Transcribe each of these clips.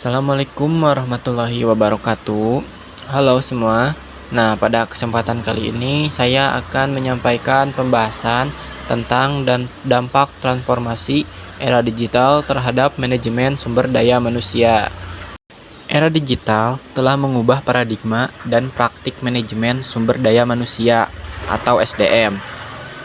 Assalamualaikum warahmatullahi wabarakatuh. Halo semua. Nah, pada kesempatan kali ini saya akan menyampaikan pembahasan tentang dampak transformasi era digital terhadap manajemen sumber daya manusia. Era digital telah mengubah paradigma dan praktik manajemen sumber daya manusia atau SDM.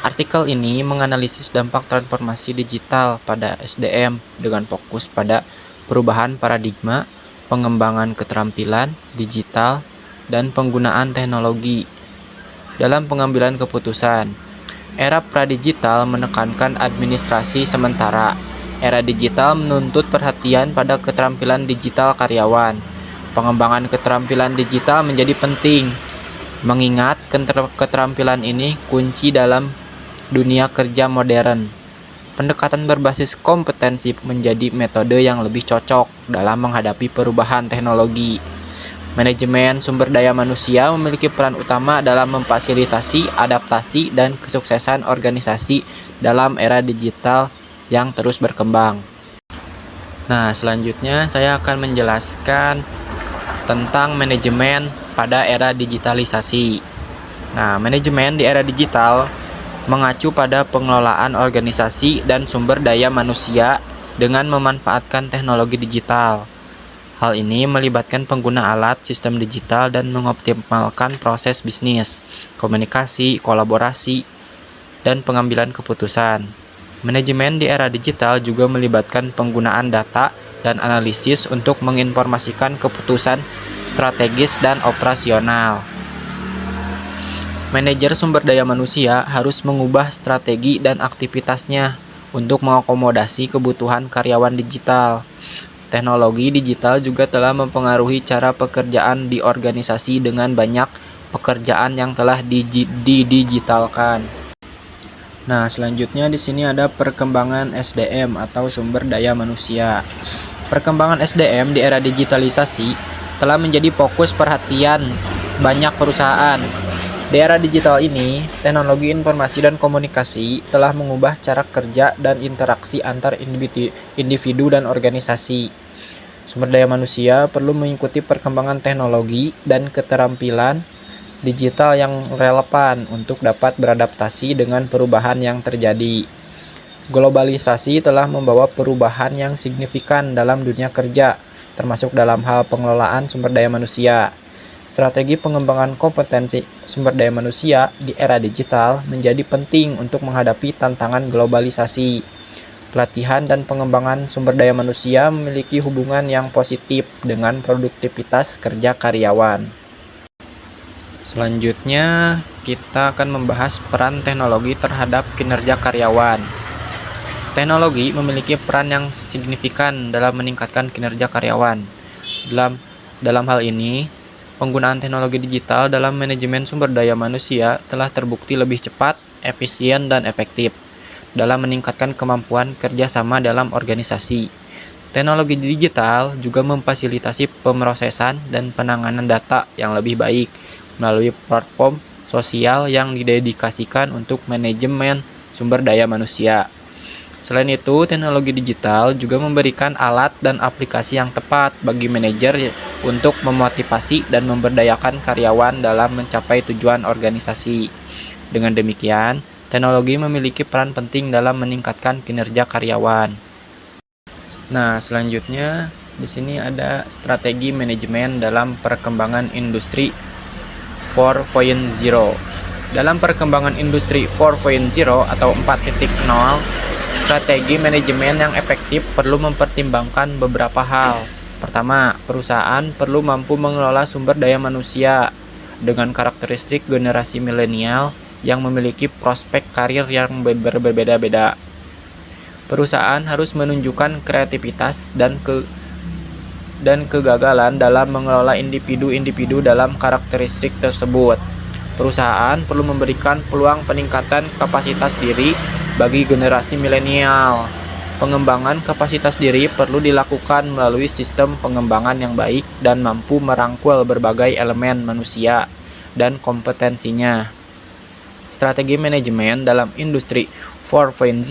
Artikel ini menganalisis dampak transformasi digital pada SDM dengan fokus pada perubahan paradigma, pengembangan keterampilan digital, dan penggunaan teknologi dalam pengambilan keputusan. Era pradigital menekankan administrasi sementara. Era digital menuntut perhatian pada keterampilan digital karyawan. Pengembangan keterampilan digital menjadi penting, mengingat keterampilan ini kunci dalam dunia kerja modern. Pendekatan berbasis kompetensi menjadi metode yang lebih cocok dalam menghadapi perubahan teknologi. Manajemen sumber daya manusia memiliki peran utama dalam memfasilitasi adaptasi dan kesuksesan organisasi dalam era digital yang terus berkembang. Nah, selanjutnya saya akan menjelaskan tentang manajemen pada era digitalisasi. Nah, manajemen di era digital mengacu pada pengelolaan organisasi dan sumber daya manusia dengan memanfaatkan teknologi digital. Hal ini melibatkan pengguna alat sistem digital dan mengoptimalkan proses bisnis, komunikasi, kolaborasi, dan pengambilan keputusan. Manajemen di era digital juga melibatkan penggunaan data dan analisis untuk menginformasikan keputusan strategis dan operasional. Manajer sumber daya manusia harus mengubah strategi dan aktivitasnya untuk mengakomodasi kebutuhan karyawan digital. Teknologi digital juga telah mempengaruhi cara pekerjaan di organisasi dengan banyak pekerjaan yang telah didigitalkan. Nah, selanjutnya di sini ada perkembangan SDM atau sumber daya manusia. Perkembangan SDM di era digitalisasi telah menjadi fokus perhatian banyak perusahaan. Di era digital ini, teknologi informasi dan komunikasi telah mengubah cara kerja dan interaksi antar individu dan organisasi. Sumber daya manusia perlu mengikuti perkembangan teknologi dan keterampilan digital yang relevan untuk dapat beradaptasi dengan perubahan yang terjadi. Globalisasi telah membawa perubahan yang signifikan dalam dunia kerja, termasuk dalam hal pengelolaan sumber daya manusia. Strategi pengembangan kompetensi sumber daya manusia di era digital menjadi penting untuk menghadapi tantangan globalisasi. Pelatihan dan pengembangan sumber daya manusia memiliki hubungan yang positif dengan produktivitas kerja karyawan. Selanjutnya, kita akan membahas peran teknologi terhadap kinerja karyawan. Teknologi memiliki peran yang signifikan dalam meningkatkan kinerja karyawan. Dalam hal ini, penggunaan teknologi digital dalam manajemen sumber daya manusia telah terbukti lebih cepat, efisien, dan efektif dalam meningkatkan kemampuan kerjasama dalam organisasi. Teknologi digital juga memfasilitasi pemrosesan dan penanganan data yang lebih baik melalui platform sosial yang didedikasikan untuk manajemen sumber daya manusia. Selain itu, teknologi digital juga memberikan alat dan aplikasi yang tepat bagi manajer untuk memotivasi dan memberdayakan karyawan dalam mencapai tujuan organisasi. Dengan demikian, teknologi memiliki peran penting dalam meningkatkan kinerja karyawan. Nah, selanjutnya di sini ada strategi manajemen dalam perkembangan industri 4.0. Dalam perkembangan industri 4.0 atau 4.0, strategi manajemen yang efektif perlu mempertimbangkan beberapa hal. Pertama, perusahaan perlu mampu mengelola sumber daya manusia dengan karakteristik generasi milenial yang memiliki prospek karir yang berbeda-beda. Perusahaan harus menunjukkan kreativitas dan kegagalan dalam mengelola individu-individu dalam karakteristik tersebut. Perusahaan perlu memberikan peluang peningkatan kapasitas diri bagi generasi milenial. Pengembangan kapasitas diri perlu dilakukan melalui sistem pengembangan yang baik dan mampu merangkul berbagai elemen manusia dan kompetensinya. Strategi manajemen dalam industri 4.0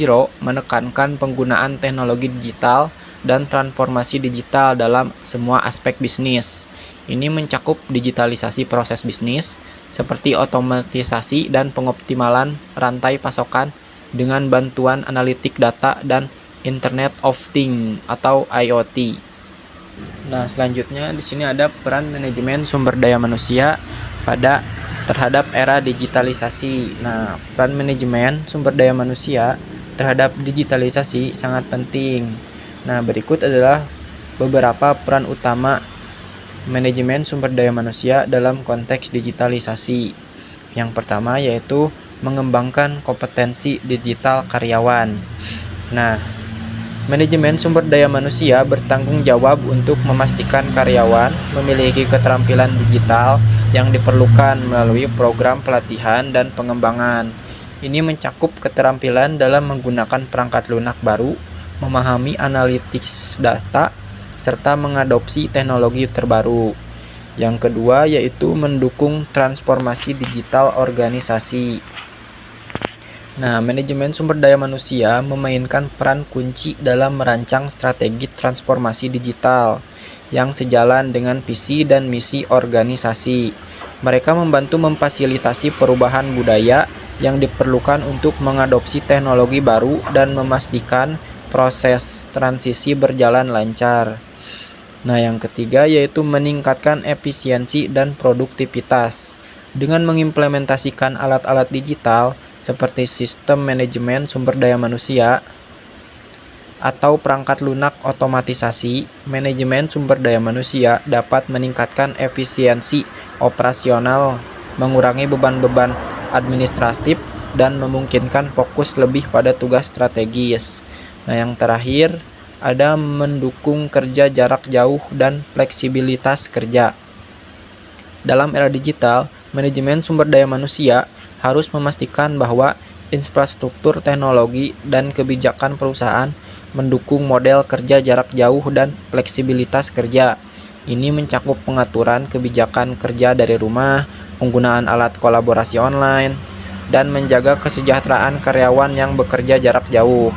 menekankan penggunaan teknologi digital dan transformasi digital dalam semua aspek bisnis. Ini mencakup digitalisasi proses bisnis, seperti otomatisasi dan pengoptimalan rantai pasokan dengan bantuan analitik data dan Internet of Things atau IoT. Nah, selanjutnya di sini ada peran manajemen sumber daya manusia terhadap era digitalisasi. Nah, peran manajemen sumber daya manusia terhadap digitalisasi sangat penting. Nah, berikut adalah beberapa peran utama manajemen sumber daya manusia dalam konteks digitalisasi. Yang pertama yaitu mengembangkan kompetensi digital karyawan. Nah, manajemen sumber daya manusia bertanggung jawab untuk memastikan karyawan memiliki keterampilan digital yang diperlukan melalui program pelatihan dan pengembangan. Ini mencakup keterampilan dalam menggunakan perangkat lunak baru, memahami analitik data, serta mengadopsi teknologi terbaru. Yang kedua yaitu mendukung transformasi digital organisasi. Nah, manajemen sumber daya manusia memainkan peran kunci dalam merancang strategi transformasi digital yang sejalan dengan visi dan misi organisasi. Mereka membantu memfasilitasi perubahan budaya yang diperlukan untuk mengadopsi teknologi baru dan memastikan proses transisi berjalan lancar. Nah, yang ketiga yaitu meningkatkan efisiensi dan produktivitas. Dengan mengimplementasikan alat-alat digital seperti sistem manajemen sumber daya manusia atau perangkat lunak otomatisasi, manajemen sumber daya manusia dapat meningkatkan efisiensi operasional, mengurangi beban-beban administratif, dan memungkinkan fokus lebih pada tugas strategis. Nah, yang terakhir ada mendukung kerja jarak jauh dan fleksibilitas kerja. Dalam era digital, manajemen sumber daya manusia harus memastikan bahwa infrastruktur teknologi dan kebijakan perusahaan mendukung model kerja jarak jauh dan fleksibilitas kerja. Ini mencakup pengaturan kebijakan kerja dari rumah, penggunaan alat kolaborasi online, dan menjaga kesejahteraan karyawan yang bekerja jarak jauh.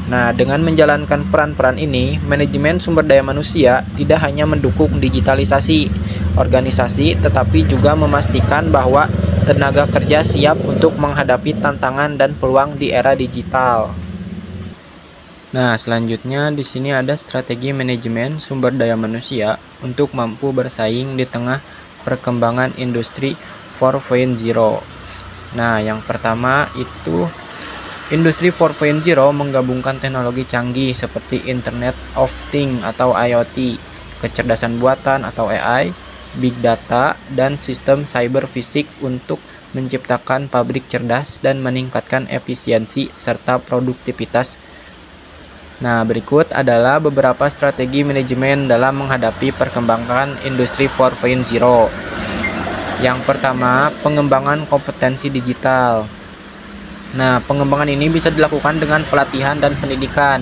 Nah, dengan menjalankan peran-peran ini, manajemen sumber daya manusia tidak hanya mendukung digitalisasi organisasi, tetapi juga memastikan bahwa tenaga kerja siap untuk menghadapi tantangan dan peluang di era digital. Nah, selanjutnya di sini ada strategi manajemen sumber daya manusia untuk mampu bersaing di tengah perkembangan industri 4.0. Nah, yang pertama itu Industri 4.0 menggabungkan teknologi canggih seperti Internet of Things atau IoT, kecerdasan buatan atau AI, big data, dan sistem cyber fisik untuk menciptakan pabrik cerdas dan meningkatkan efisiensi serta produktivitas. Nah, berikut adalah beberapa strategi manajemen dalam menghadapi perkembangan Industri 4.0. Yang pertama, pengembangan kompetensi digital. Nah, pengembangan ini bisa dilakukan dengan pelatihan dan pendidikan,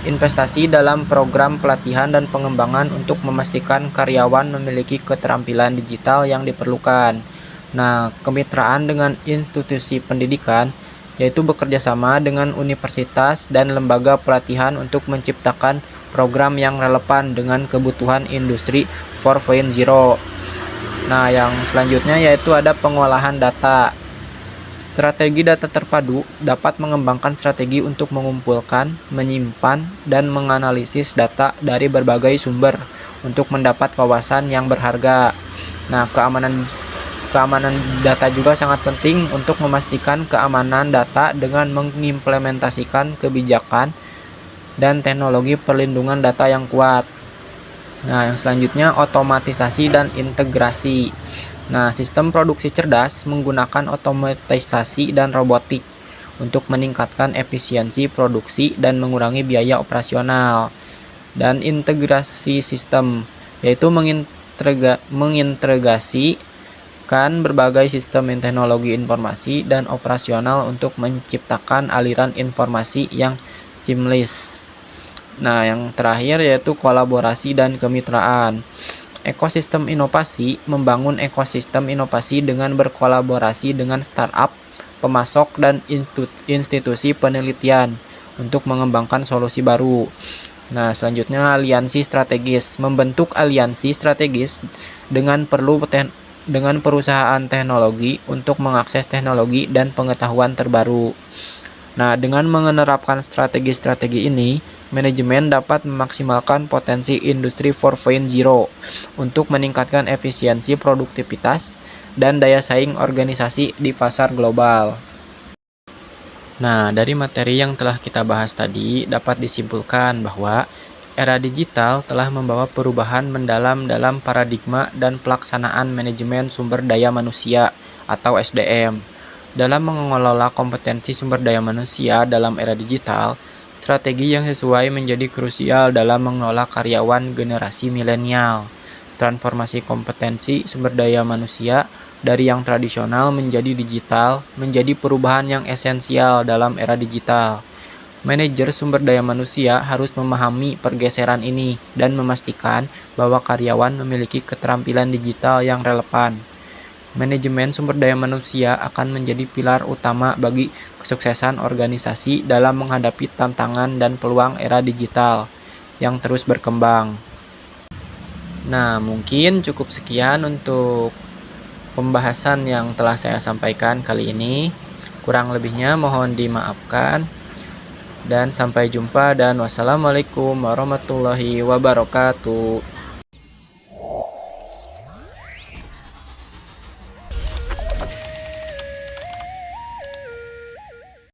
investasi dalam program pelatihan dan pengembangan untuk memastikan karyawan memiliki keterampilan digital yang diperlukan. Nah, kemitraan dengan institusi pendidikan, yaitu bekerja sama dengan universitas dan lembaga pelatihan untuk menciptakan program yang relevan dengan kebutuhan industri 4.0. Nah, yang selanjutnya yaitu ada pengolahan data. Strategi data terpadu dapat mengembangkan strategi untuk mengumpulkan, menyimpan, dan menganalisis data dari berbagai sumber untuk mendapat wawasan yang berharga. Nah, keamanan data juga sangat penting untuk memastikan keamanan data dengan mengimplementasikan kebijakan dan teknologi perlindungan data yang kuat. Nah, yang selanjutnya otomatisasi dan integrasi. Nah, sistem produksi cerdas menggunakan otomatisasi dan robotik untuk meningkatkan efisiensi produksi dan mengurangi biaya operasional. Dan integrasi sistem, yaitu mengintegrasikan berbagai sistem teknologi informasi dan operasional untuk menciptakan aliran informasi yang seamless. Nah, yang terakhir yaitu kolaborasi dan kemitraan. Ekosistem inovasi membangun ekosistem inovasi dengan berkolaborasi dengan startup, pemasok, dan institusi penelitian untuk mengembangkan solusi baru. Nah, selanjutnya aliansi strategis. Membentuk aliansi strategis dengan perusahaan teknologi untuk mengakses teknologi dan pengetahuan terbaru. Nah, dengan menerapkan strategi-strategi ini, manajemen dapat memaksimalkan potensi industri 4.0 untuk meningkatkan efisiensi produktivitas dan daya saing organisasi di pasar global. Nah, dari materi yang telah kita bahas tadi, dapat disimpulkan bahwa era digital telah membawa perubahan mendalam dalam paradigma dan pelaksanaan manajemen sumber daya manusia atau SDM. Dalam mengelola kompetensi sumber daya manusia dalam era digital, strategi yang sesuai menjadi krusial dalam mengelola karyawan generasi milenial. Transformasi kompetensi sumber daya manusia dari yang tradisional menjadi digital menjadi perubahan yang esensial dalam era digital. Manajer sumber daya manusia harus memahami pergeseran ini dan memastikan bahwa karyawan memiliki keterampilan digital yang relevan. Manajemen sumber daya manusia akan menjadi pilar utama bagi kesuksesan organisasi dalam menghadapi tantangan dan peluang era digital yang terus berkembang. Nah, mungkin cukup sekian untuk pembahasan yang telah saya sampaikan kali ini. Kurang lebihnya mohon dimaafkan. Dan sampai jumpa dan wassalamualaikum warahmatullahi wabarakatuh.